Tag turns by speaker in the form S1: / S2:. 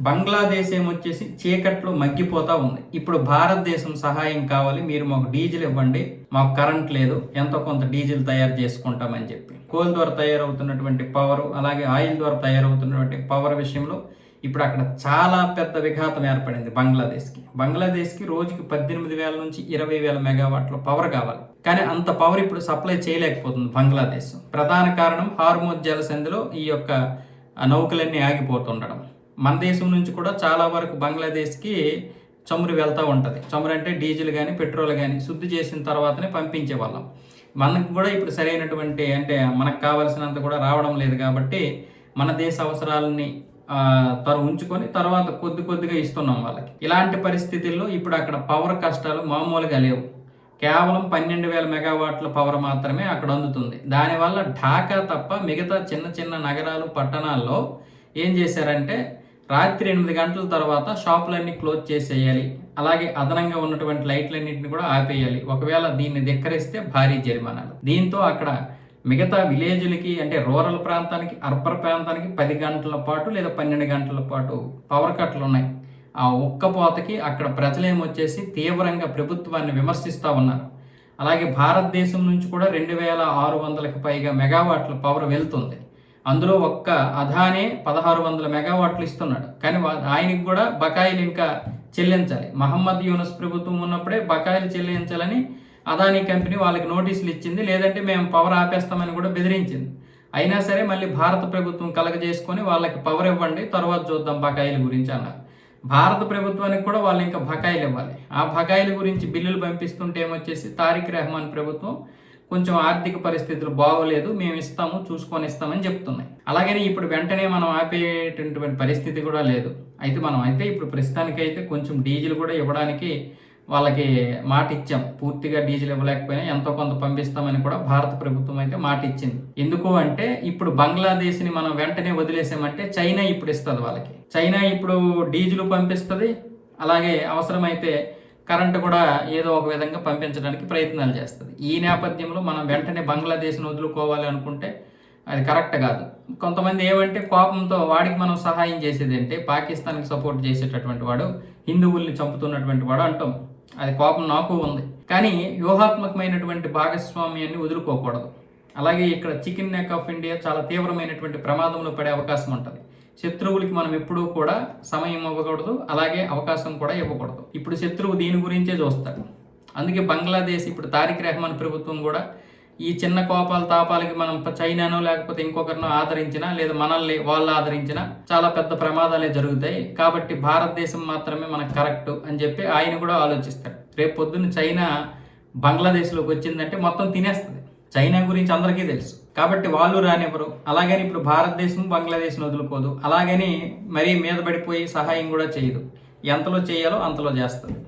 S1: బంగ్లాదేశ్ ఏమొచ్చేసి చీకట్లో మగ్గిపోతా ఉంది. ఇప్పుడు భారతదేశం సహాయం కావాలి, మీరు మాకు డీజిల్ ఇవ్వండి, మాకు కరెంట్ లేదు, ఎంతో కొంత డీజిల్ తయారు చేసుకుంటామని చెప్పి కోల్ ద్వారా తయారవుతున్నటువంటి పవర్, అలాగే ఆయిల్ ద్వారా తయారవుతున్నటువంటి పవర్ విషయంలో ఇప్పుడు అక్కడ చాలా పెద్ద విఘాతం ఏర్పడింది బంగ్లాదేశ్కి రోజుకి 18,000 నుంచి 20,000 మెగావాట్ల పవర్ కావాలి. కానీ అంత పవర్ ఇప్పుడు సప్లై చేయలేకపోతుంది బంగ్లాదేశ్. ప్రధాన కారణం హార్మోజ్ జలసంధిలో ఈ యొక్క నౌకలన్నీ ఆగిపోతుండడం. మన దేశం నుంచి కూడా చాలా వరకు బంగ్లాదేశ్కి చమురు వెళ్తూ ఉంటుంది. చమురు అంటే డీజిల్ కానీ పెట్రోల్ కానీ శుద్ధి చేసిన తర్వాతనే పంపించే వాళ్ళం. మనకు కూడా ఇప్పుడు సరైనటువంటి అంటే మనకు కావాల్సినంత కూడా రావడం లేదు. కాబట్టి మన దేశ అవసరాలని ఉంచుకొని తర్వాత కొద్దిగా ఇస్తున్నాం వాళ్ళకి. ఇలాంటి పరిస్థితుల్లో ఇప్పుడు అక్కడ పవర్ కష్టాలు మామూలుగా లేవు. కేవలం 12,000 మెగావాట్ల పవర్ మాత్రమే అక్కడ అందుతుంది. దానివల్ల ఢాకా తప్ప మిగతా చిన్న నగరాలు పట్టణాల్లో ఏం చేశారంటే రాత్రి 8 గంటల తర్వాత షాపులన్నీ క్లోజ్ చేసేయాలి, అలాగే అదనంగా ఉన్నటువంటి లైట్లన్నింటిని కూడా ఆపేయాలి. ఒకవేళ దీన్ని ధిక్కరిస్తే భారీ జరిమానాలు. దీంతో అక్కడ మిగతా విలేజ్లకి అంటే రూరల్ ప్రాంతానికి అర్బన్ ప్రాంతానికి 10 గంటల పాటు లేదా 12 గంటల పాటు పవర్ కట్లు ఉన్నాయి. ఆ ఉక్కపోతకి అక్కడ ప్రజలేమొచ్చేసి తీవ్రంగా ప్రభుత్వాన్ని విమర్శిస్తూ ఉన్నారు. అలాగే భారతదేశం నుంచి కూడా 2,600కి పైగా మెగావాట్ల పవర్ వెళ్తుంది. అందులో ఒక్క అదానే 1,600 మెగావాట్లు ఇస్తున్నాడు. కానీ ఆయనకి కూడా బకాయిలు ఇంకా చెల్లించాలి. మహమ్మద్ యూనస్ ప్రభుత్వం ఉన్నప్పుడే బకాయిలు చెల్లించాలని అదానీ కంపెనీ వాళ్ళకి నోటీసులు ఇచ్చింది, లేదంటే మేము పవర్ ఆపేస్తామని కూడా బెదిరించింది. అయినా సరే మళ్ళీ భారత ప్రభుత్వం కలగజేసుకొని వాళ్ళకి పవర్ ఇవ్వండి, తర్వాత చూద్దాం బకాయిల గురించి అన్నారు. భారత ప్రభుత్వానికి కూడా వాళ్ళు ఇంకా బకాయిలు ఇవ్వాలి. ఆ బకాయిల గురించి బిల్లులు పంపిస్తుంటే ఏమొచ్చేసి తారిక్ రెహమాన్ ప్రభుత్వం కొంచెం ఆర్థిక పరిస్థితులు బాగోలేదు, మేము ఇస్తాము చూసుకొని ఇస్తామని చెప్తున్నాయి. అలాగని ఇప్పుడు వెంటనే మనం ఆపేటటువంటి పరిస్థితి కూడా లేదు. అయితే ఇప్పుడు ప్రస్తుతానికైతే కొంచెం డీజిల్ కూడా ఇవ్వడానికి వాళ్ళకి మాట ఇచ్చాం. పూర్తిగా డీజిల్ ఇవ్వలేకపోయినా ఎంతో కొంత పంపిస్తామని కూడా భారత ప్రభుత్వం అయితే మాట ఇచ్చింది. ఎందుకు అంటే ఇప్పుడు బంగ్లాదేశ్ని మనం వెంటనే వదిలేసామంటే చైనా ఇప్పుడు ఇస్తుంది వాళ్ళకి. చైనా ఇప్పుడు డీజిల్ పంపిస్తుంది, అలాగే అవసరమైతే కరెంటు కూడా ఏదో ఒక విధంగా పంపించడానికి ప్రయత్నాలు చేస్తుంది. ఈ నేపథ్యంలో మనం వెంటనే బంగ్లాదేశ్ని వదులుకోవాలి అనుకుంటే అది కరెక్ట్ కాదు. కొంతమంది ఏమంటే కోపంతో వాడికి మనం సహాయం చేసేది అంటే పాకిస్తాన్కి సపోర్ట్ చేసేటటువంటి వాడు, హిందువుల్ని చంపుతున్నటువంటి వాడు అంటాం. అది కోపం నాకు ఉంది. కానీ వ్యూహాత్మకమైనటువంటి భాగస్వామ్యాన్ని వదులుకోకూడదు. అలాగే ఇక్కడ చికెన్ నెక్ ఆఫ్ ఇండియా చాలా తీవ్రమైనటువంటి ప్రమాదంలో పడే అవకాశం ఉంటుంది. శత్రువులకి మనం ఎప్పుడూ కూడా సమయం ఇవ్వకూడదు, అలాగే అవకాశం కూడా ఇవ్వకూడదు. ఇప్పుడు శత్రువు దీని గురించే చూస్తాడు. అందుకే బంగ్లాదేశ్ ఇప్పుడు తారిక్ రెహమాన్ ప్రభుత్వం కూడా ఈ చిన్న కోపాల తాపాలకి మనం చైనానో లేకపోతే ఇంకొకరినో ఆదరించినా లేదా మనల్ని వాళ్ళు ఆదరించినా చాలా పెద్ద ప్రమాదాలే జరుగుతాయి. కాబట్టి భారతదేశం మాత్రమే మనకు కరెక్ట్ అని చెప్పి ఆయన కూడా ఆలోచిస్తాడు. రేపు పొద్దున్న చైనా బంగ్లాదేశ్లోకి వచ్చిందంటే మొత్తం తినేస్తుంది. చైనా గురించి అందరికీ తెలుసు. కాబట్టి వాళ్ళు రానివ్వరు. అలాగని ఇప్పుడు భారతదేశం బంగ్లాదేశ్ని వదులుకోదు. అలాగని మరీ మీద పడిపోయి సహాయం కూడా చేయదు. ఎంతలో చేయాలో అంతలో చేస్తుంది.